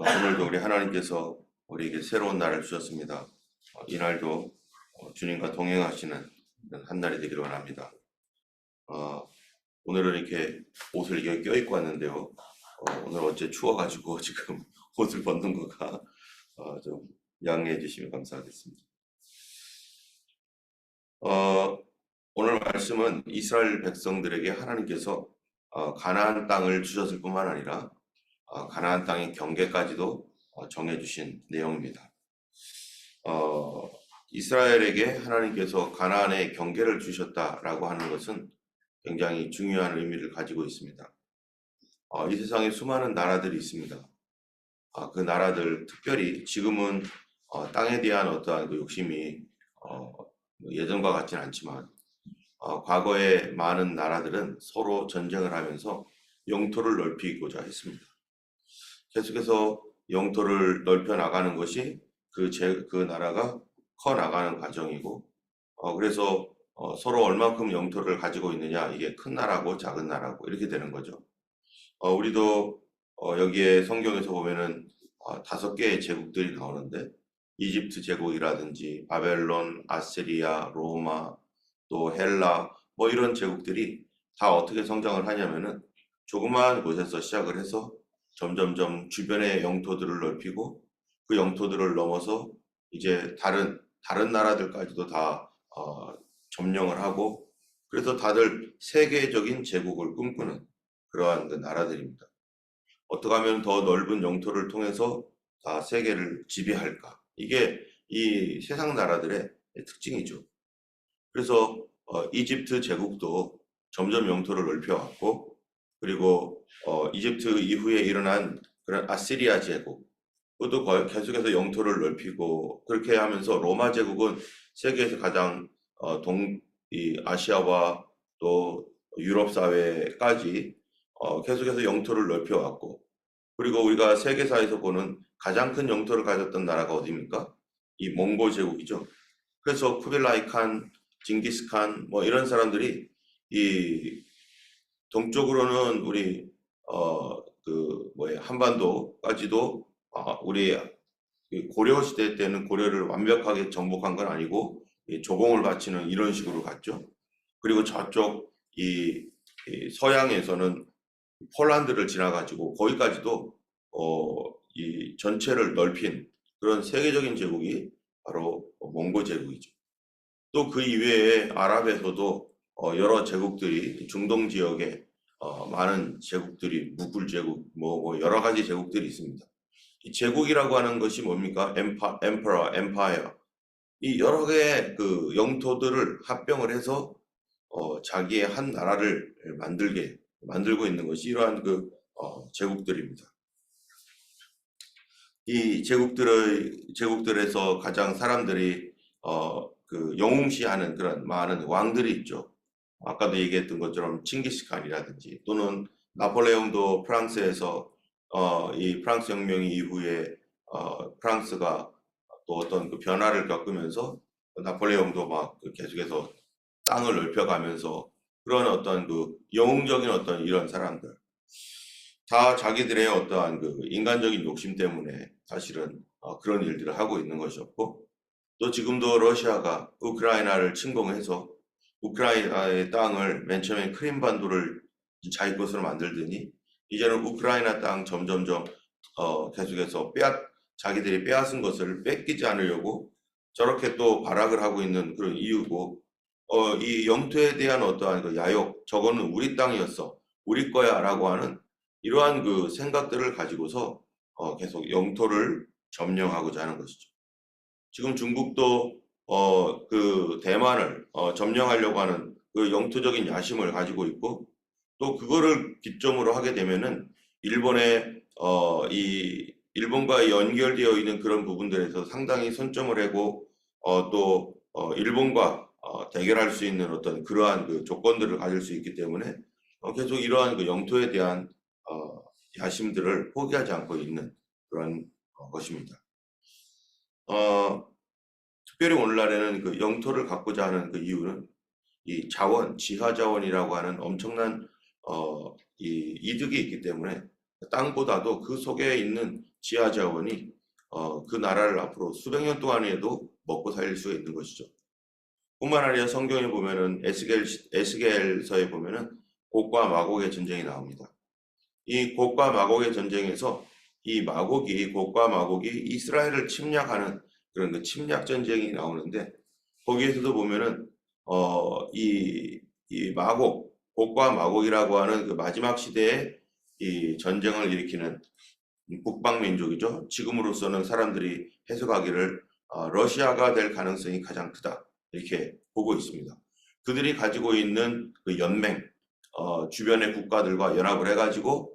오늘도 우리 하나님께서 우리에게 새로운 날을 주셨습니다. 이 날도 주님과 동행하시는 한 날이 되기를 원합니다. 오늘은 이렇게 옷을 이렇게 껴입고 왔는데요. 오늘 어째 추워가지고 지금 옷을 벗는 거가 좀 양해해 주시면 감사하겠습니다. 오늘 말씀은 이스라엘 백성들에게 하나님께서 가나안 땅을 주셨을 뿐만 아니라 가나안 땅의 경계까지도 정해주신 내용입니다. 이스라엘에게 하나님께서 가나안의 경계를 주셨다라고 하는 것은 굉장히 중요한 의미를 가지고 있습니다. 이 세상에 수많은 나라들이 있습니다. 그 나라들, 특별히 지금은 땅에 대한 어떠한 그 욕심이 예전과 같지는 않지만 과거에 많은 나라들은 서로 전쟁을 하면서 영토를 넓히고자 했습니다. 계속해서 영토를 넓혀 나가는 것이 그 나라가 커 나가는 과정이고, 그래서 서로 얼만큼 영토를 가지고 있느냐, 이게 큰 나라고 작은 나라고 이렇게 되는 거죠. 우리도 여기에 성경에서 보면은 5개의 제국들이 나오는데, 이집트 제국이라든지 바벨론, 아시리아, 로마, 또 헬라, 뭐 이런 제국들이 다 어떻게 성장을 하냐면은 조그마한 곳에서 시작을 해서 점점점 주변의 영토들을 넓히고, 그 영토들을 넘어서 이제 다른 나라들까지도 다 점령을 하고, 그래서 다들 세계적인 제국을 꿈꾸는 그러한 그 나라들입니다. 어떻게 하면 더 넓은 영토를 통해서 다 세계를 지배할까? 이게 이 세상 나라들의 특징이죠. 그래서 이집트 제국도 점점 영토를 넓혀왔고, 그리고 이집트 이후에 일어난 그런 아시리아 제국, 그것도 계속해서 영토를 넓히고, 그렇게 하면서 로마 제국은 세계에서 가장 이 아시아와 또 유럽 사회까지 계속해서 영토를 넓혀왔고, 그리고 우리가 세계사에서 보는 가장 큰 영토를 가졌던 나라가 어디입니까? 이 몽골 제국이죠. 그래서 쿠빌라이 칸, 징기스칸 뭐 이런 사람들이 이 동쪽으로는 우리 한반도까지도 우리 고려 시대 때는 고려를 완벽하게 정복한 건 아니고 조공을 바치는 이런 식으로 갔죠. 그리고 저쪽 이 서양에서는 폴란드를 지나가지고 거기까지도 이 전체를 넓힌 그런 세계적인 제국이 바로 몽고 제국이죠. 또 그 이외에 아랍에서도 여러 제국들이 중동 지역에 많은 제국들이 무굴 제국 뭐 여러 가지 제국들이 있습니다. 이 제국이라고 하는 것이 뭡니까? 엠파이어. 이 여러 개의 그 영토들을 합병을 해서 자기의 한 나라를 만들고 있는 것이 이러한 그 제국들입니다. 이 제국들에서 가장 사람들이 그 영웅시하는 그런 많은 왕들이 있죠. 아까도 얘기했던 것처럼 칭기스칸이라든지 또는 나폴레옹도 프랑스에서 이 프랑스 혁명 이후에 프랑스가 또 어떤 그 변화를 겪으면서 나폴레옹도 막 계속해서 땅을 넓혀가면서 그런 어떤 그 영웅적인 어떤 이런 사람들 다 자기들의 어떠한 그 인간적인 욕심 때문에 사실은 그런 일들을 하고 있는 것이었고, 또 지금도 러시아가 우크라이나를 침공해서 우크라이나의 땅을 맨 처음에 크림반도를 자기 것으로 만들더니 이제는 우크라이나 땅 점점점 계속해서 자기들이 빼앗은 것을 뺏기지 않으려고 저렇게 또 발악을 하고 있는 그런 이유고, 이 영토에 대한 어떠한 그 야욕, 저거는 우리 땅이었어, 우리 거야라고 하는 이러한 그 생각들을 가지고서 계속 영토를 점령하고자 하는 것이죠. 지금 중국도 그 대만을 점령하려고 하는 그 영토적인 야심을 가지고 있고, 또 그거를 기점으로 하게 되면은 일본과 연결되어 있는 그런 부분들에서 상당히 손점을 하고 또 일본과 대결할 수 있는 어떤 그러한 그 조건들을 가질 수 있기 때문에 계속 이러한 그 영토에 대한 야심들을 포기하지 않고 있는 그런 것입니다. 특별히 오늘날에는 그 영토를 갖고자 하는 그 이유는 이 지하 자원이라고 하는 엄청난 이 이득이 있기 때문에 땅보다도 그 속에 있는 지하 자원이 그 나라를 앞으로 수백 년 동안에도 먹고 살릴 수가 있는 것이죠. 뿐만 아니라 성경에 보면은 에스겔서에 보면은 곡과 마곡의 전쟁이 나옵니다. 이 곡과 마곡의 전쟁에서 이 곡과 마곡이 이스라엘을 침략하는 그런 그 침략 전쟁이 나오는데, 거기에서도 보면은 이 곡과 마곡이라고 하는 그 마지막 시대에 이 전쟁을 일으키는 북방 민족이죠. 지금으로서는 사람들이 해석하기를 러시아가 될 가능성이 가장 크다, 이렇게 보고 있습니다. 그들이 가지고 있는 그 연맹, 주변의 국가들과 연합을 해가지고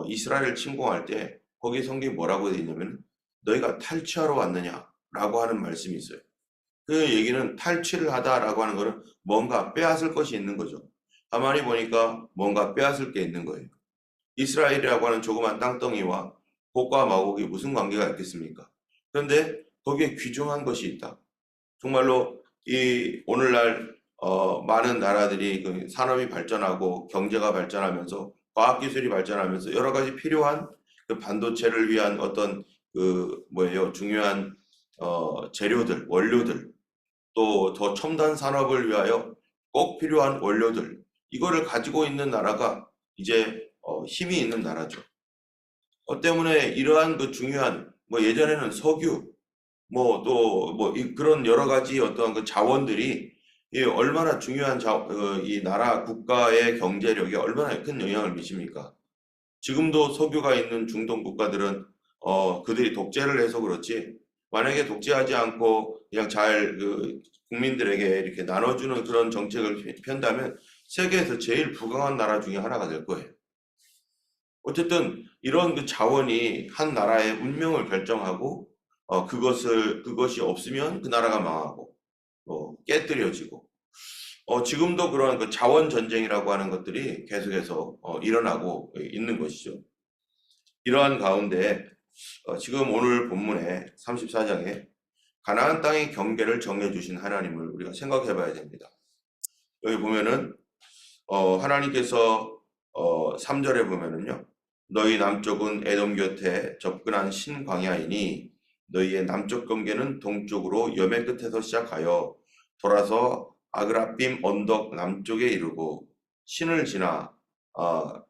이스라엘을 침공할 때 거기 성경이 뭐라고 되어 있냐면 너희가 탈취하러 왔느냐라고 하는 말씀이 있어요. 그 얘기는 탈취를 하다라고 하는 것은 뭔가 빼앗을 것이 있는 거죠. 가만히 보니까 뭔가 빼앗을 게 있는 거예요. 이스라엘이라고 하는 조그만 땅덩이와 곡과 마곡이 무슨 관계가 있겠습니까? 그런데 거기에 귀중한 것이 있다. 정말로 이 오늘날 많은 나라들이 그 산업이 발전하고 경제가 발전하면서 과학기술이 발전하면서 여러 가지 필요한 그 반도체를 위한 어떤 중요한 재료들, 원료들, 또 더 첨단 산업을 위하여 꼭 필요한 원료들, 이거를 가지고 있는 나라가 이제 힘이 있는 나라죠. 때문에 이러한 그 중요한 예전에는 석유 그런 여러 가지 어떤 그 자원들이 얼마나 중요한 이 나라 국가의 경제력에 얼마나 큰 영향을 미칩니까? 지금도 석유가 있는 중동 국가들은 그들이 독재를 해서 그렇지, 만약에 독재하지 않고 그냥 잘 국민들에게 이렇게 나눠주는 그런 정책을 편다면 세계에서 제일 부강한 나라 중에 하나가 될 거예요. 어쨌든 이런 그 자원이 한 나라의 운명을 결정하고 그것이 없으면 그 나라가 망하고 깨뜨려지고, 지금도 그런 그 자원 전쟁이라고 하는 것들이 계속해서 일어나고 있는 것이죠. 이러한 가운데 지금 오늘 본문의 34장에 가나안 땅의 경계를 정해주신 하나님을 우리가 생각해 봐야 됩니다. 여기 보면은 하나님께서 3절에 보면은요, 너희 남쪽은 에돔 곁에 접근한 신광야이니 너희의 남쪽 경계는 동쪽으로 여매 끝에서 시작하여 돌아서 아그라빔 언덕 남쪽에 이르고 신을 지나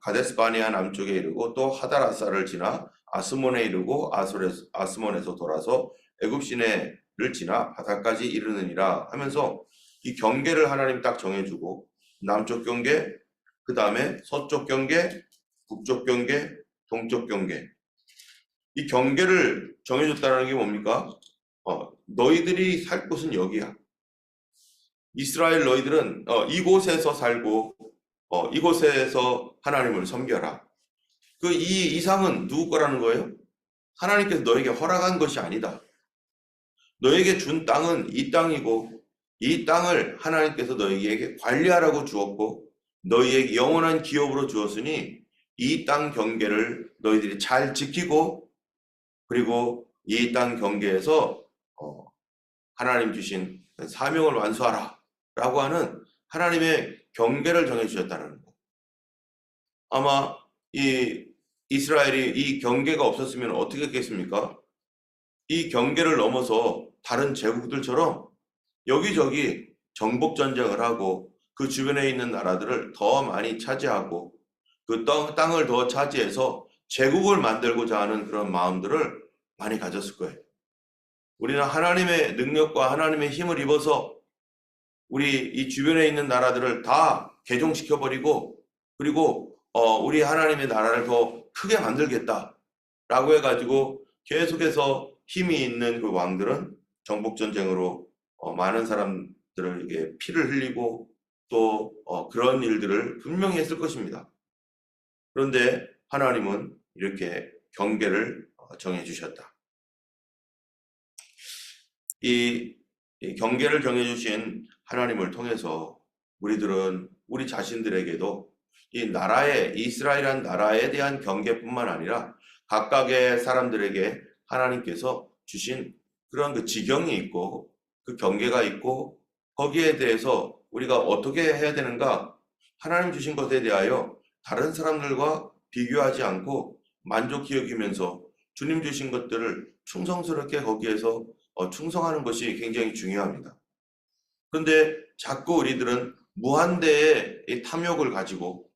가데스바네아 남쪽에 이르고 또 하다라사를 지나 아스몬에 이르고 아스몬에서 돌아서 애굽 시내를 지나 바다까지 이르느니라 하면서 이 경계를 하나님 딱 정해주고, 남쪽 경계, 그 다음에 서쪽 경계, 북쪽 경계, 동쪽 경계, 이 경계를 정해줬다는 게 뭡니까? 너희들이 살 곳은 여기야. 이스라엘 너희들은 이곳에서 살고 이곳에서 하나님을 섬겨라. 이 이상은 누구 거라는 거예요? 하나님께서 너에게 허락한 것이 아니다. 너에게 준 땅은 이 땅이고 이 땅을 하나님께서 너희에게 관리하라고 주었고 너희에게 영원한 기업으로 주었으니 이 땅 경계를 너희들이 잘 지키고, 그리고 이 땅 경계에서 하나님 주신 사명을 완수하라 라고 하는 하나님의 경계를 정해주셨다는 거. 아마 이 이스라엘이 이 경계가 없었으면 어떻게 했겠습니까? 이 경계를 넘어서 다른 제국들처럼 여기저기 정복 전쟁을 하고 그 주변에 있는 나라들을 더 많이 차지하고 그 땅을 더 차지해서 제국을 만들고자 하는 그런 마음들을 많이 가졌을 거예요. 우리는 하나님의 능력과 하나님의 힘을 입어서 우리 이 주변에 있는 나라들을 다 개종시켜버리고, 그리고 우리 하나님의 나라를 더 크게 만들겠다라고 해가지고 계속해서 힘이 있는 그 왕들은 정복전쟁으로 많은 사람들에게 피를 흘리고 또 그런 일들을 분명히 했을 것입니다. 그런데 하나님은 이렇게 경계를 정해주셨다. 이 경계를 정해주신 하나님을 통해서 우리들은 우리 자신들에게도 이 이스라엘이란 나라에 대한 경계뿐만 아니라 각각의 사람들에게 하나님께서 주신 그런 그 지경이 있고 그 경계가 있고, 거기에 대해서 우리가 어떻게 해야 되는가, 하나님 주신 것에 대하여 다른 사람들과 비교하지 않고 만족히 여기면서 주님 주신 것들을 충성스럽게 거기에서 충성하는 것이 굉장히 중요합니다. 그런데 자꾸 우리들은 무한대의 이 탐욕을 가지고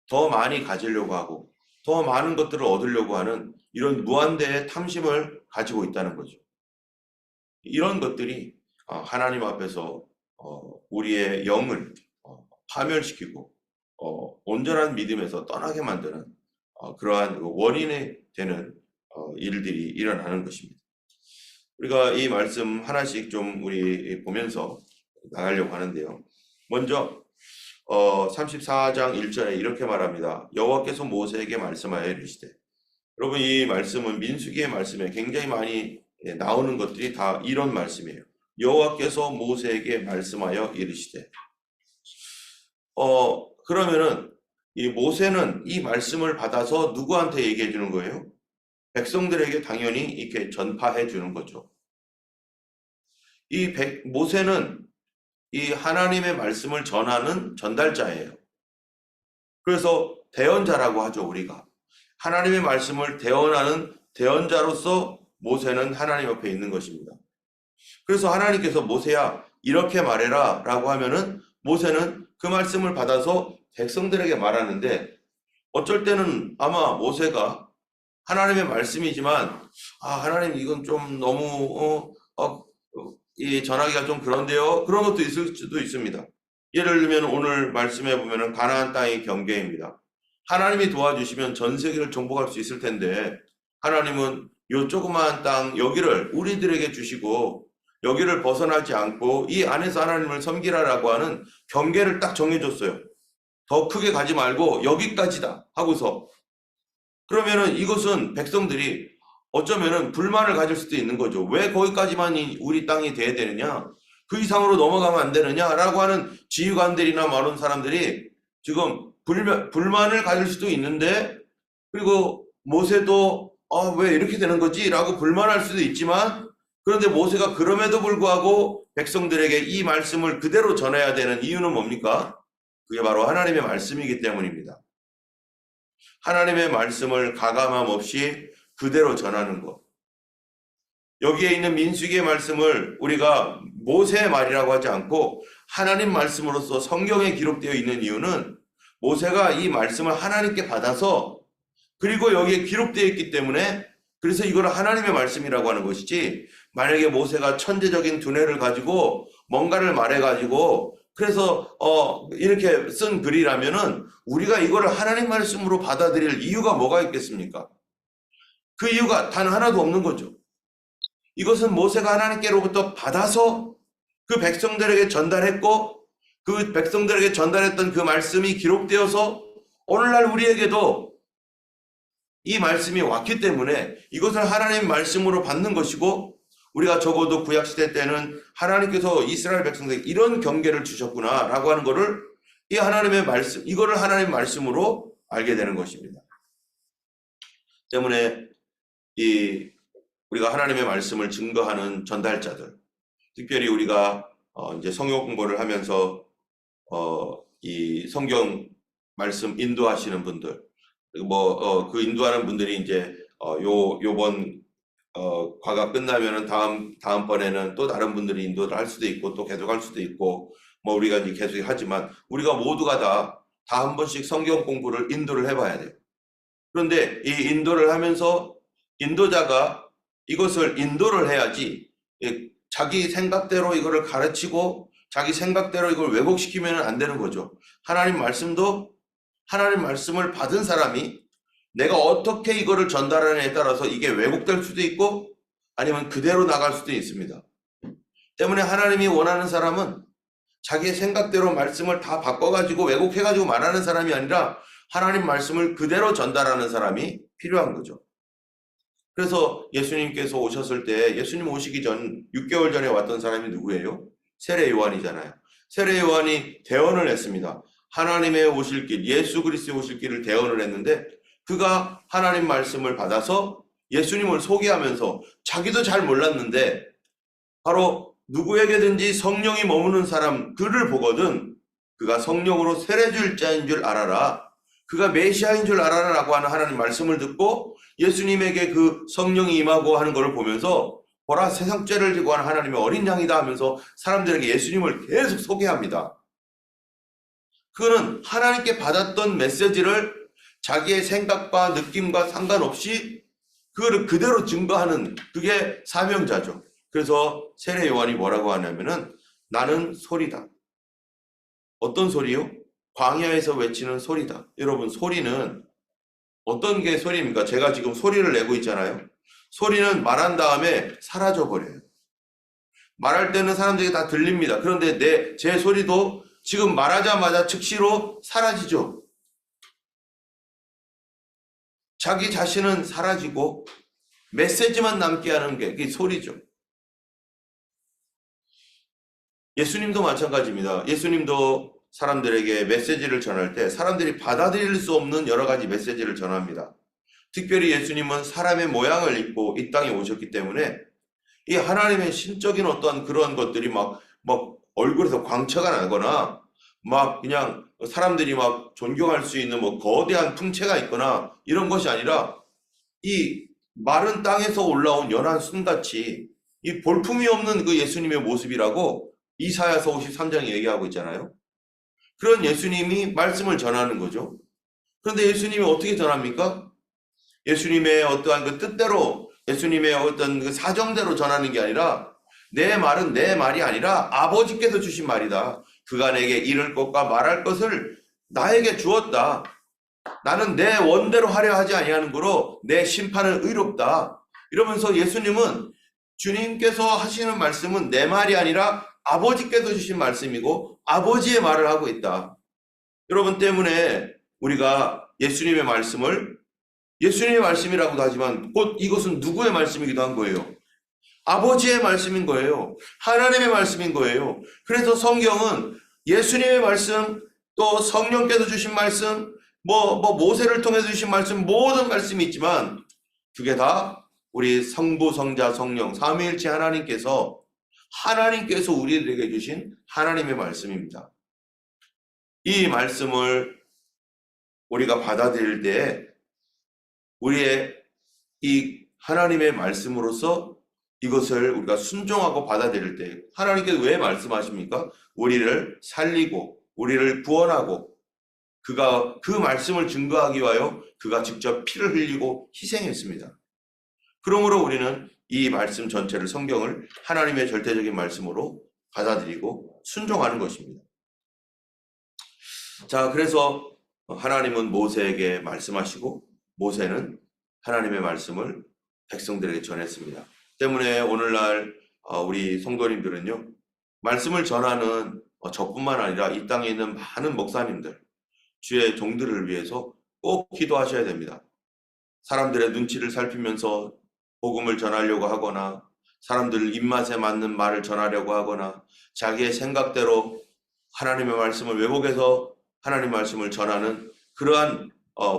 더 많이 가지려고 하고 더 많은 것들을 얻으려고 하는 이런 무한대의 탐심을 가지고 있다는 거죠. 이런 것들이 하나님 앞에서 우리의 영을 파멸시키고 온전한 믿음에서 떠나게 만드는 그러한 원인이 되는 일들이 일어나는 것입니다. 우리가 이 말씀 하나씩 좀 우리 보면서 나가려고 하는데요. 먼저 34장 1절에 이렇게 말합니다. 여호와께서 모세에게 말씀하여 이르시되, 여러분 이 말씀은 민수기의 말씀에 굉장히 많이 나오는 것들이 다 이런 말씀이에요. 여호와께서 모세에게 말씀하여 이르시되. 그러면은 이 모세는 이 말씀을 받아서 누구한테 얘기해 주는 거예요? 백성들에게 당연히 이렇게 전파해 주는 거죠. 모세는 이 하나님의 말씀을 전하는 전달자예요. 그래서 대언자라고 하죠, 우리가. 하나님의 말씀을 대언하는 대언자로서 모세는 하나님 앞에 있는 것입니다. 그래서 하나님께서 모세야 이렇게 말해라 라고 하면은 모세는 그 말씀을 받아서 백성들에게 말하는데, 어쩔 때는 아마 모세가 하나님의 말씀이지만 하나님 이건 좀 너무 이 전하기가 좀 그런데요, 그런 것도 있을 수도 있습니다. 예를 들면 오늘 말씀해 보면은 가나안 땅의 경계입니다. 하나님이 도와주시면 전 세계를 정복할 수 있을 텐데 하나님은 요 조그마한 땅 여기를 우리들에게 주시고 여기를 벗어나지 않고 이 안에서 하나님을 섬기라라고 하는 경계를 딱 정해줬어요. 더 크게 가지 말고 여기까지다 하고서. 그러면은 이것은 백성들이 어쩌면은 불만을 가질 수도 있는 거죠. 왜 거기까지만 우리 땅이 돼야 되느냐? 그 이상으로 넘어가면 안 되느냐라고 하는 지휘관들이나 많은 사람들이 지금 불만을 가질 수도 있는데, 그리고 모세도 왜 이렇게 되는 거지? 라고 불만할 수도 있지만, 그런데 모세가 그럼에도 불구하고 백성들에게 이 말씀을 그대로 전해야 되는 이유는 뭡니까? 그게 바로 하나님의 말씀이기 때문입니다. 하나님의 말씀을 가감함 없이 그대로 전하는 것. 여기에 있는 민수기의 말씀을 우리가 모세의 말이라고 하지 않고 하나님 말씀으로서 성경에 기록되어 있는 이유는 모세가 이 말씀을 하나님께 받아서, 그리고 여기에 기록되어 있기 때문에, 그래서 이걸 하나님의 말씀이라고 하는 것이지, 만약에 모세가 천재적인 두뇌를 가지고 뭔가를 말해가지고 그래서 이렇게 쓴 글이라면은 우리가 이거를 하나님 말씀으로 받아들일 이유가 뭐가 있겠습니까? 그 이유가 단 하나도 없는 거죠. 이것은 모세가 하나님께로부터 받아서 그 백성들에게 전달했고, 그 백성들에게 전달했던 그 말씀이 기록되어서 오늘날 우리에게도 이 말씀이 왔기 때문에 이것을 하나님 말씀으로 받는 것이고, 우리가 적어도 구약시대 때는 하나님께서 이스라엘 백성들에게 이런 경계를 주셨구나 라고 하는 것을 이 하나님의 말씀, 이거를 하나님 말씀으로 알게 되는 것입니다. 때문에 우리가 하나님의 말씀을 증거하는 전달자들, 특별히 우리가 이제 성경 공부를 하면서 이 성경 말씀 인도하시는 분들, 그 인도하는 분들이 이제 요번 과가 끝나면은 다음번에는 또 다른 분들이 인도를 할 수도 있고 또 계속 할 수도 있고 우리가 이제 계속 하지만 우리가 모두가 다 한 번씩 성경 공부를 인도를 해봐야 돼요. 그런데 이 인도를 하면서 인도자가 이것을 인도를 해야지 자기 생각대로 이거를 가르치고 자기 생각대로 이걸 왜곡시키면 안 되는 거죠. 하나님 말씀도 하나님 말씀을 받은 사람이 내가 어떻게 이거를 전달하느냐에 따라서 이게 왜곡될 수도 있고 아니면 그대로 나갈 수도 있습니다. 때문에 하나님이 원하는 사람은 자기의 생각대로 말씀을 다 바꿔가지고 왜곡해가지고 말하는 사람이 아니라 하나님 말씀을 그대로 전달하는 사람이 필요한 거죠. 그래서 예수님께서 오셨을 때, 예수님 오시기 전 6개월 전에 왔던 사람이 누구예요? 세례 요한이잖아요. 세례 요한이 대언을 했습니다. 하나님의 오실 길, 예수 그리스도의 오실 길을 대언을 했는데, 그가 하나님 말씀을 받아서 예수님을 소개하면서 자기도 잘 몰랐는데 바로 누구에게든지 성령이 머무는 사람 그를 보거든 그가 성령으로 세례 줄 자인 줄 알아라. 그가 메시아인 줄 알아라라고 하는 하나님 말씀을 듣고 예수님에게 그 성령이 임하고 하는 것을 보면서 보라 세상 죄를 지고 하는 하나님의 어린 양이다 하면서 사람들에게 예수님을 계속 소개합니다. 그는 하나님께 받았던 메시지를 자기의 생각과 느낌과 상관없이 그거를 그대로 증거하는 그게 사명자죠. 그래서 세례 요한이 뭐라고 하냐면은 나는 소리다. 어떤 소리요? 광야에서 외치는 소리다. 여러분, 소리는 어떤 게 소리입니까? 제가 지금 소리를 내고 있잖아요. 소리는 말한 다음에 사라져버려요. 말할 때는 사람들이 다 들립니다. 그런데 제 소리도 지금 말하자마자 즉시로 사라지죠. 자기 자신은 사라지고 메시지만 남게 하는 게 그게 소리죠. 예수님도 마찬가지입니다. 예수님도 사람들에게 메시지를 전할 때 사람들이 받아들일 수 없는 여러 가지 메시지를 전합니다. 특별히 예수님은 사람의 모양을 입고 이 땅에 오셨기 때문에 이 하나님의 신적인 어떤 그런 것들이 막 얼굴에서 광채가 나거나 막 그냥 사람들이 막 존경할 수 있는 뭐 거대한 풍채가 있거나 이런 것이 아니라 이 마른 땅에서 올라온 연한 순같이 이 볼품이 없는 그 예수님의 모습이라고 이사야서 53장에 얘기하고 있잖아요. 그런 예수님이 말씀을 전하는 거죠. 그런데 예수님이 어떻게 전합니까? 예수님의 어떠한 그 뜻대로 예수님의 어떤 그 사정대로 전하는 게 아니라 내 말은 내 말이 아니라 아버지께서 주신 말이다. 그가 내게 이를 것과 말할 것을 나에게 주었다. 나는 내 원대로 하려 하지 아니하는 거로 내 심판은 의롭다. 이러면서 예수님은 주님께서 하시는 말씀은 내 말이 아니라 아버지께서 주신 말씀이고 아버지의 말을 하고 있다. 여러분 때문에 우리가 예수님의 말씀을 예수님의 말씀이라고도 하지만 곧 이것은 누구의 말씀이기도 한 거예요. 아버지의 말씀인 거예요. 하나님의 말씀인 거예요. 그래서 성경은 예수님의 말씀, 또 성령께서 주신 말씀, 모세를 통해서 주신 말씀, 모든 말씀이 있지만 그게 다 우리 성부, 성자, 성령, 삼위일체 하나님께서 우리들에게 주신 하나님의 말씀입니다. 이 말씀을 우리가 받아들일 때 우리의 이 하나님의 말씀으로서 이것을 우리가 순종하고 받아들일 때 하나님께서 왜 말씀하십니까? 우리를 살리고 우리를 구원하고 그가 그 말씀을 증거하기 위하여 그가 직접 피를 흘리고 희생했습니다. 그러므로 우리는 이 말씀 전체를 성경을 하나님의 절대적인 말씀으로 받아들이고 순종하는 것입니다. 자, 그래서 하나님은 모세에게 말씀하시고 모세는 하나님의 말씀을 백성들에게 전했습니다. 때문에 오늘날 우리 성도님들은요, 말씀을 전하는 저뿐만 아니라 이 땅에 있는 많은 목사님들, 주의 종들을 위해서 꼭 기도하셔야 됩니다. 사람들의 눈치를 살피면서 복음을 전하려고 하거나 사람들 입맛에 맞는 말을 전하려고 하거나 자기의 생각대로 하나님의 말씀을 왜곡해서 하나님 말씀을 전하는 그러한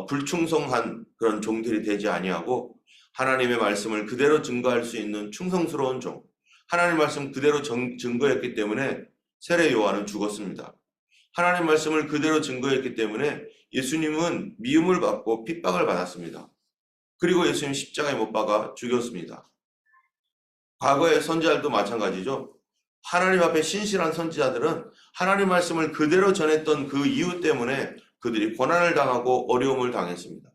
불충성한 그런 종들이 되지 아니하고 하나님의 말씀을 그대로 증거할 수 있는 충성스러운 종, 하나님 말씀 그대로 증거했기 때문에 세례 요한은 죽었습니다. 하나님 말씀을 그대로 증거했기 때문에 예수님은 미움을 받고 핍박을 받았습니다. 그리고 예수님 십자가에 못 박아 죽였습니다. 과거의 선지자들도 마찬가지죠. 하나님 앞에 신실한 선지자들은 하나님 말씀을 그대로 전했던 그 이유 때문에 그들이 고난을 당하고 어려움을 당했습니다.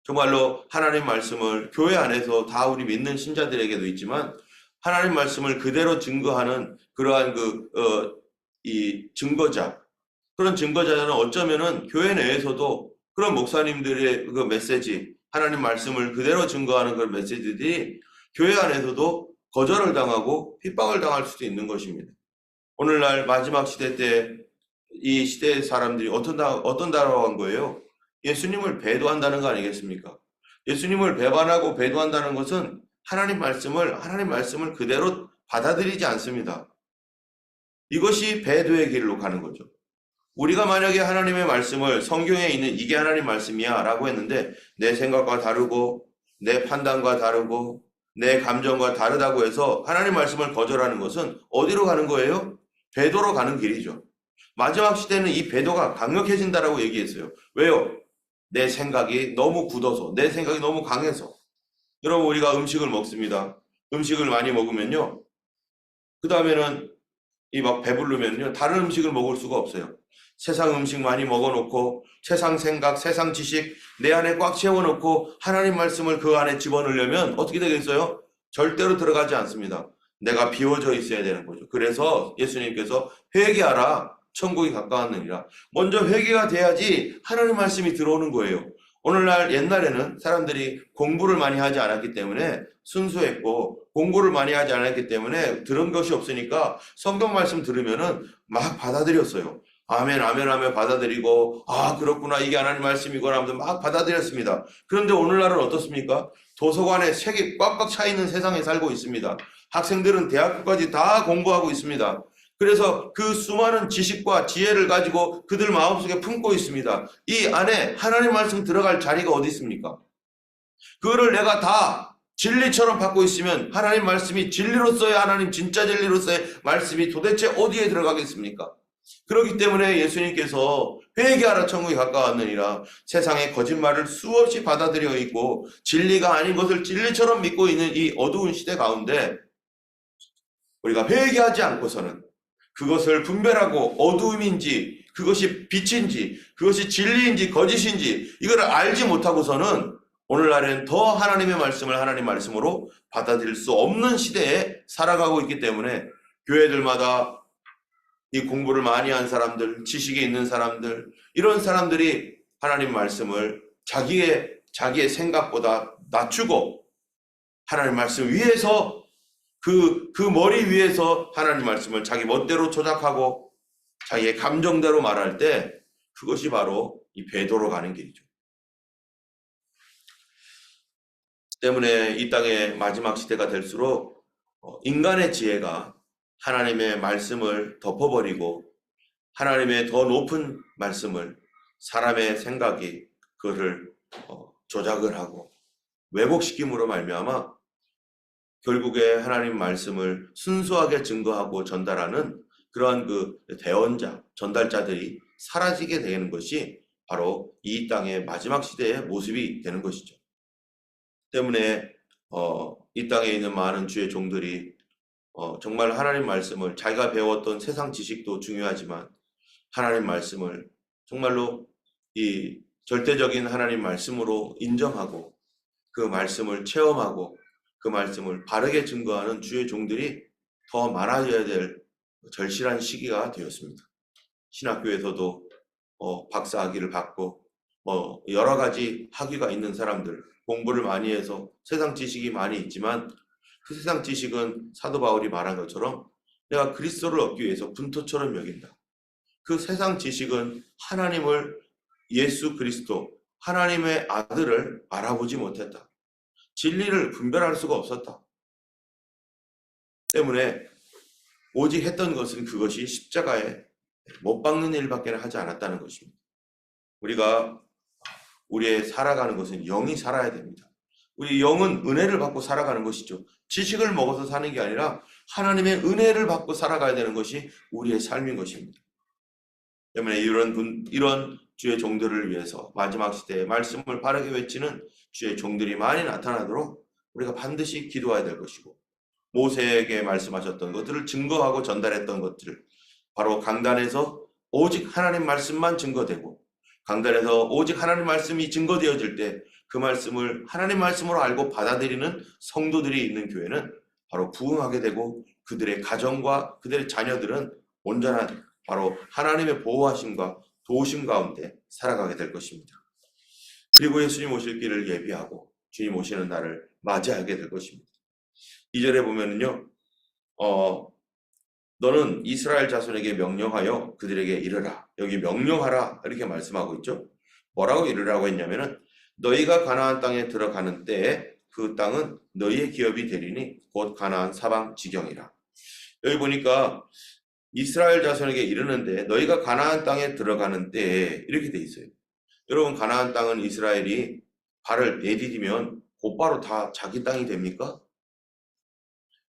정말로 하나님 말씀을 교회 안에서 다 우리 믿는 신자들에게도 있지만 하나님 말씀을 그대로 증거하는 그러한 이 증거자, 그런 증거자는 어쩌면은 교회 내에서도 그런 목사님들의 그 메시지, 하나님 말씀을 그대로 증거하는 그런 메시지들이 교회 안에서도 거절을 당하고 핍박을 당할 수도 있는 것입니다. 오늘날 마지막 시대 때 이 시대의 사람들이 어떤다라고 한 거예요? 예수님을 배도한다는 거 아니겠습니까? 예수님을 배반하고 배도한다는 것은 하나님 말씀을 그대로 받아들이지 않습니다. 이것이 배도의 길로 가는 거죠. 우리가 만약에 하나님의 말씀을 성경에 있는 이게 하나님 말씀이야 라고 했는데 내 생각과 다르고 내 판단과 다르고 내 감정과 다르다고 해서 하나님 말씀을 거절하는 것은 어디로 가는 거예요? 배도로 가는 길이죠. 마지막 시대는 이 배도가 강력해진다라고 얘기했어요. 왜요? 내 생각이 너무 굳어서, 내 생각이 너무 강해서. 여러분, 우리가 음식을 먹습니다. 음식을 많이 먹으면요, 그 다음에는 이 막 배부르면요, 다른 음식을 먹을 수가 없어요. 세상 음식 많이 먹어놓고 세상 생각, 세상 지식 내 안에 꽉 채워놓고 하나님 말씀을 그 안에 집어넣으려면 어떻게 되겠어요? 절대로 들어가지 않습니다. 내가 비워져 있어야 되는 거죠. 그래서 예수님께서 회개하라, 천국이 가까웠느니라. 먼저 회개가 돼야지 하나님 말씀이 들어오는 거예요. 오늘날 옛날에는 사람들이 공부를 많이 하지 않았기 때문에 순수했고, 공부를 많이 하지 않았기 때문에 들은 것이 없으니까 성경 말씀 들으면은 막 받아들였어요. 아멘, 아멘 하며 받아들이고, 아, 그렇구나, 이게 하나님 말씀이구나 하면서 막 받아들였습니다. 그런데 오늘날은 어떻습니까? 도서관에 책이 꽉꽉 차 있는 세상에 살고 있습니다. 학생들은 대학교까지 다 공부하고 있습니다. 그래서 그 수많은 지식과 지혜를 가지고 그들 마음속에 품고 있습니다. 이 안에 하나님 말씀 들어갈 자리가 어디 있습니까? 그거를 내가 다 진리처럼 받고 있으면 하나님 말씀이 진리로서의, 하나님 진짜 진리로서의 말씀이 도대체 어디에 들어가겠습니까? 그렇기 때문에 예수님께서 회개하라, 천국이 가까웠느니라, 세상의 거짓말을 수없이 받아들여 있고 진리가 아닌 것을 진리처럼 믿고 있는 이 어두운 시대 가운데 우리가 회개하지 않고서는 그것을 분별하고 어두움인지 그것이 빛인지 그것이 진리인지 거짓인지 이걸 알지 못하고서는 오늘날엔 더 하나님의 말씀을 하나님 말씀으로 받아들일 수 없는 시대에 살아가고 있기 때문에 교회들마다 이 공부를 많이 한 사람들, 지식이 있는 사람들, 이런 사람들이 하나님 말씀을 자기의 생각보다 낮추고 하나님 말씀 위에서 그 머리 위에서 하나님 말씀을 자기 멋대로 조작하고 자기의 감정대로 말할 때 그것이 바로 이 배도로 가는 길이죠. 때문에 이 땅의 마지막 시대가 될수록 인간의 지혜가 하나님의 말씀을 덮어버리고 하나님의 더 높은 말씀을 사람의 생각이 그를 조작을 하고 왜곡시킴으로 말미암아 결국에 하나님 말씀을 순수하게 증거하고 전달하는 그러한 그 대언자, 전달자들이 사라지게 되는 것이 바로 이 땅의 마지막 시대의 모습이 되는 것이죠. 때문에 이 땅에 있는 많은 주의 종들이 정말 하나님 말씀을 자기가 배웠던 세상 지식도 중요하지만 하나님 말씀을 정말로 이 절대적인 하나님 말씀으로 인정하고 그 말씀을 체험하고 그 말씀을 바르게 증거하는 주의 종들이 더 많아져야 될 절실한 시기가 되었습니다. 신학교에서도 박사학위를 받고 여러 가지 학위가 있는 사람들, 공부를 많이 해서 세상 지식이 많이 있지만 그 세상 지식은 사도 바울이 말한 것처럼 내가 그리스도를 얻기 위해서 분토처럼 여긴다. 그 세상 지식은 하나님을, 예수 그리스도, 하나님의 아들을 알아보지 못했다. 진리를 분별할 수가 없었다. 때문에 오직 했던 것은 그것이 십자가에 못 박는 일밖에 하지 않았다는 것입니다. 우리가 우리의 살아가는 것은 영이 살아야 됩니다. 우리 영은 은혜를 받고 살아가는 것이죠. 지식을 먹어서 사는 게 아니라 하나님의 은혜를 받고 살아가야 되는 것이 우리의 삶인 것입니다. 때문에 이런 주의 종들을 위해서 마지막 시대에 말씀을 바르게 외치는 주의 종들이 많이 나타나도록 우리가 반드시 기도해야 될 것이고, 모세에게 말씀하셨던 것들을 증거하고 전달했던 것들, 바로 강단에서 오직 하나님 말씀만 증거되고 강단에서 오직 하나님 말씀이 증거되어질 때 그 말씀을 하나님 말씀으로 알고 받아들이는 성도들이 있는 교회는 바로 부흥하게 되고 그들의 가정과 그들의 자녀들은 온전한 바로 하나님의 보호하심과 도우심 가운데 살아가게 될 것입니다. 그리고 예수님 오실 길을 예비하고 주님 오시는 날을 맞이하게 될 것입니다. 2절에 보면은요, 너는 이스라엘 자손에게 명령하여 그들에게 이르라. 여기 명령하라 이렇게 말씀하고 있죠. 뭐라고 이르라고 했냐면은 너희가 가나안 땅에 들어가는 때에 그 땅은 너희의 기업이 되리니 곧 가나안 사방 지경이라. 여기 보니까 이스라엘 자손에게 이르는데 너희가 가나안 땅에 들어가는 때에 이렇게 돼 있어요. 여러분, 가나안 땅은 이스라엘이 발을 내디디면 곧바로 다 자기 땅이 됩니까?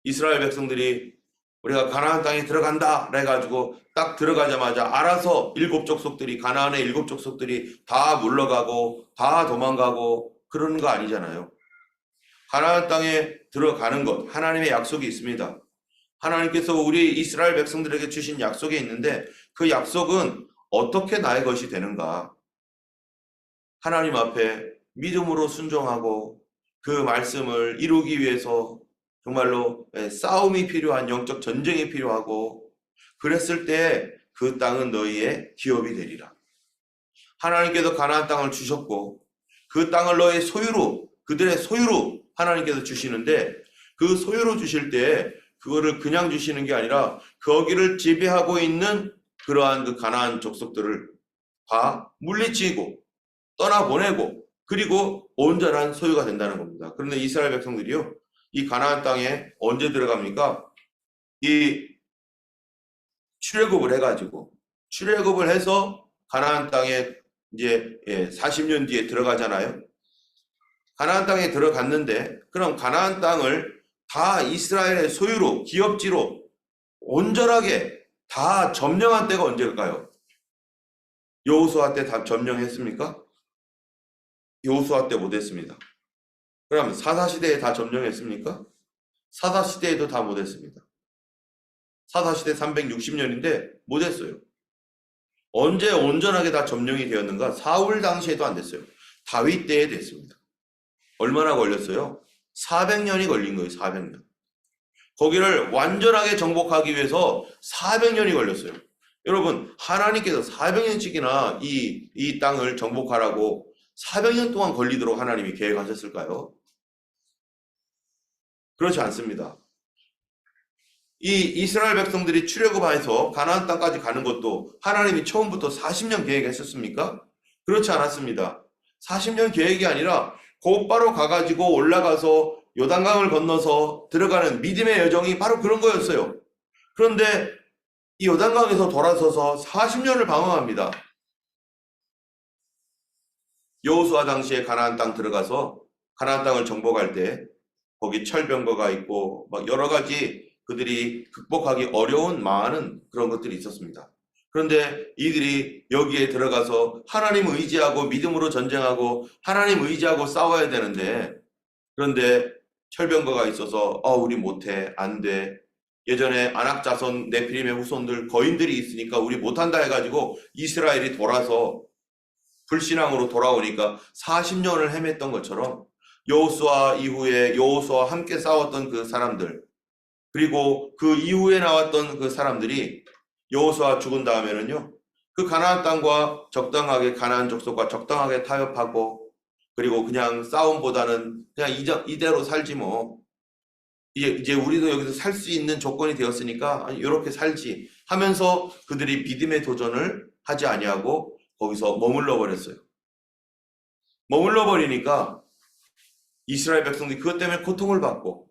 이스라엘 백성들이 우리가 가나안 땅에 들어간다 그래가지고 딱 들어가자마자 알아서 일곱 족속들이 가나안의 일곱 족속들이 다 물러가고 다 도망가고 그러는 거 아니잖아요. 가나안 땅에 들어가는 것 하나님의 약속이 있습니다. 하나님께서 우리 이스라엘 백성들에게 주신 약속이 있는데 그 약속은 어떻게 나의 것이 되는가? 하나님 앞에 믿음으로 순종하고 그 말씀을 이루기 위해서 정말로 싸움이 필요한 영적 전쟁이 필요하고 그랬을 때 그 땅은 너희의 기업이 되리라. 하나님께서 가나안 땅을 주셨고 그 땅을 너의 소유로 그들의 소유로 하나님께서 주시는데 그 소유로 주실 때 그거를 그냥 주시는 게 아니라 거기를 지배하고 있는 그러한 그 가나안 족속들을 다 물리치고 떠나보내고 그리고 온전한 소유가 된다는 겁니다. 그런데 이스라엘 백성들이요, 이 가나안 땅에 언제 들어갑니까? 이 출애굽을 해가지고 출애굽을 해서 가나안 땅에 이제 40년 뒤에 들어가잖아요. 가나안 땅에 들어갔는데 그럼 가나안 땅을 다 이스라엘의 소유로 기업지로 온전하게 다 점령한 때가 언제일까요? 여호수아 때 다 점령했습니까? 여호수아 때 못했습니다. 그럼 사사시대에 다 점령했습니까? 사사시대에도 다 못했습니다. 사사시대 360년인데 못했어요. 언제 온전하게 다 점령이 되었는가? 사울 당시에도 안 됐어요. 다윗 때에 됐습니다. 얼마나 걸렸어요? 400년이 걸린 거예요. 400년. 거기를 완전하게 정복하기 위해서 400년이 걸렸어요. 여러분, 하나님께서 400년씩이나 이 땅을 정복하라고 400년 동안 걸리도록 하나님이 계획하셨을까요? 그렇지 않습니다. 이 이스라엘 백성들이 출애굽해서 가나안 땅까지 가는 것도 하나님이 처음부터 40년 계획했었습니까? 그렇지 않았습니다. 40년 계획이 아니라 곧바로 가가지고 올라가서 요단강을 건너서 들어가는 믿음의 여정이 바로 그런 거였어요. 그런데 이 요단강에서 돌아서서 40년을 방황합니다. 여호수아 당시에 가나안 땅 들어가서 가나안 땅을 정복할 때 거기 철병거가 있고 막 여러 가지 그들이 극복하기 어려운 많은 그런 것들이 있었습니다. 그런데 이들이 여기에 들어가서 하나님 의지하고 믿음으로 전쟁하고 하나님 의지하고 싸워야 되는데 그런데 철병거가 있어서 우리 못해 안 돼. 예전에 아낙 자손 네피림의 후손들 거인들이 있으니까 우리 못한다 해가지고 이스라엘이 돌아서 불신앙으로 돌아오니까 40년을 헤맸던 것처럼 여호수아 이후에 여호수아와 함께 싸웠던 그 사람들 그리고 그 이후에 나왔던 그 사람들이 여호수아 죽은 다음에는요 그 가나안 땅과 적당하게 가나안 족속과 적당하게 타협하고 그리고 그냥 싸움보다는 그냥 이대로 살지 뭐 이제 우리도 여기서 살 수 있는 조건이 되었으니까 이렇게 살지 하면서 그들이 믿음의 도전을 하지 아니하고 거기서 머물러 버렸어요. 머물러 버리니까 이스라엘 백성들이 그것 때문에 고통을 받고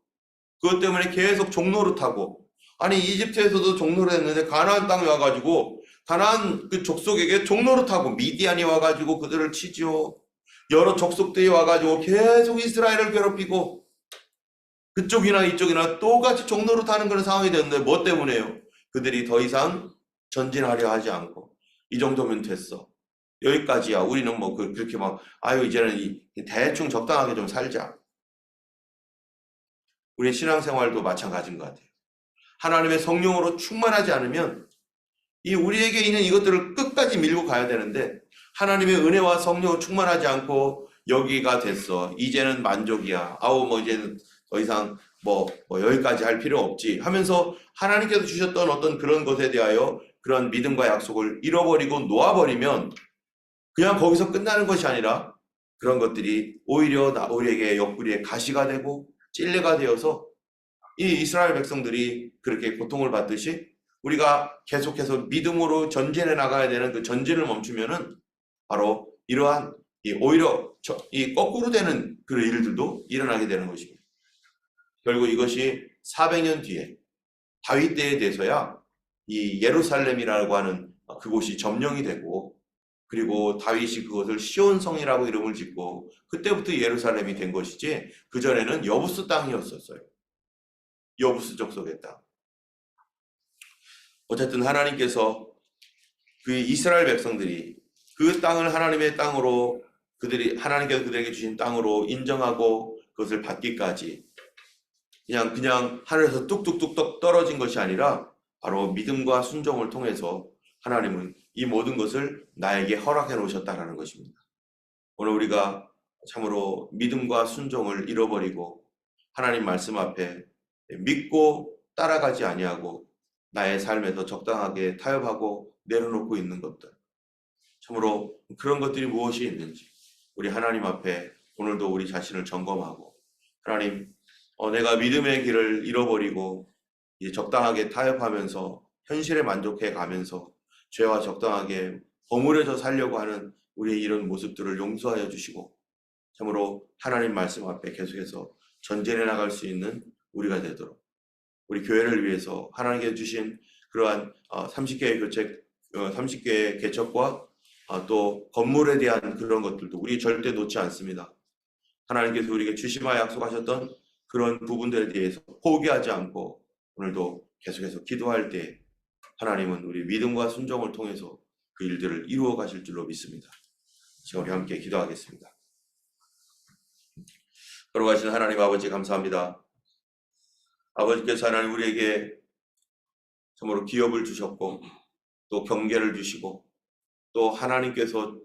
그것 때문에 계속 종노릇하고 아니 이집트에서도 종노릇했는데 가나안 땅에 와가지고 가나안 그 족속에게 종노릇하고 미디안이 와가지고 그들을 치지요. 여러 족속들이 와가지고 계속 이스라엘을 괴롭히고 그쪽이나 이쪽이나 똑같이 종노릇하는 그런 상황이 되었는데 뭐 때문에요? 그들이 더 이상 전진하려 하지 않고 이 정도면 됐어. 여기까지야. 우리는 뭐 그렇게 막 이제는 대충 적당하게 좀 살자. 우리의 신앙생활도 마찬가지인 것 같아요. 하나님의 성령으로 충만하지 않으면 우리에게 있는 이것들을 끝까지 밀고 가야 되는데 하나님의 은혜와 성령으로 충만하지 않고 여기가 됐어. 이제는 만족이야. 뭐 이제는 더 이상 뭐 여기까지 할 필요 없지 하면서 하나님께서 주셨던 어떤 그런 것에 대하여 그런 믿음과 약속을 잃어버리고 놓아버리면 그냥 거기서 끝나는 것이 아니라 그런 것들이 오히려 우리에게 옆구리에 가시가 되고 찔레가 되어서 이 이스라엘 백성들이 그렇게 고통을 받듯이 우리가 계속해서 믿음으로 전진해 나가야 되는 그 전진을 멈추면은 바로 이러한 오히려 이 거꾸로 되는 그런 일들도 일어나게 되는 것입니다. 결국 이것이 400년 뒤에 다윗 때에 돼서야 이 예루살렘이라고 하는 그곳이 점령이 되고 그리고 다윗이 그것을 시온성이라고 이름을 짓고 그때부터 예루살렘이 된 것이지 그전에는 여부스 땅이었었어요. 여부스 족속의 땅. 어쨌든 하나님께서 그 이스라엘 백성들이 그 땅을 하나님의 땅으로 하나님께서 그들에게 주신 땅으로 인정하고 그것을 받기까지 그냥 하늘에서 뚝뚝뚝 떨어진 것이 아니라 바로 믿음과 순종을 통해서 하나님은 이 모든 것을 나에게 허락해 놓으셨다라는 것입니다. 오늘 우리가 참으로 믿음과 순종을 잃어버리고 하나님 말씀 앞에 믿고 따라가지 아니하고 나의 삶에서 적당하게 타협하고 내려놓고 있는 것들, 참으로 그런 것들이 무엇이 있는지 우리 하나님 앞에 오늘도 우리 자신을 점검하고, 하나님, 내가 믿음의 길을 잃어버리고 이제 적당하게 타협하면서 현실에 만족해 가면서 죄와 적당하게 버무려져 살려고 하는 우리의 이런 모습들을 용서하여 주시고, 참으로 하나님 말씀 앞에 계속해서 전진해 나갈 수 있는 우리가 되도록, 우리 교회를 위해서 하나님께 주신 그러한 30개의 교책, 30개의 개척과 또 건물에 대한 그런 것들도 우리 절대 놓지 않습니다. 하나님께서 우리에게 주시마 약속하셨던 그런 부분들에 대해서 포기하지 않고 오늘도 계속해서 기도할 때 하나님은 우리 믿음과 순종을 통해서 그 일들을 이루어 가실 줄로 믿습니다. 지금 우리 함께 기도하겠습니다. 걸어가신 하나님 아버지 감사합니다. 아버지께서 하나님 우리에게 참으로 기업을 주셨고 또 경계를 주시고 또 하나님께서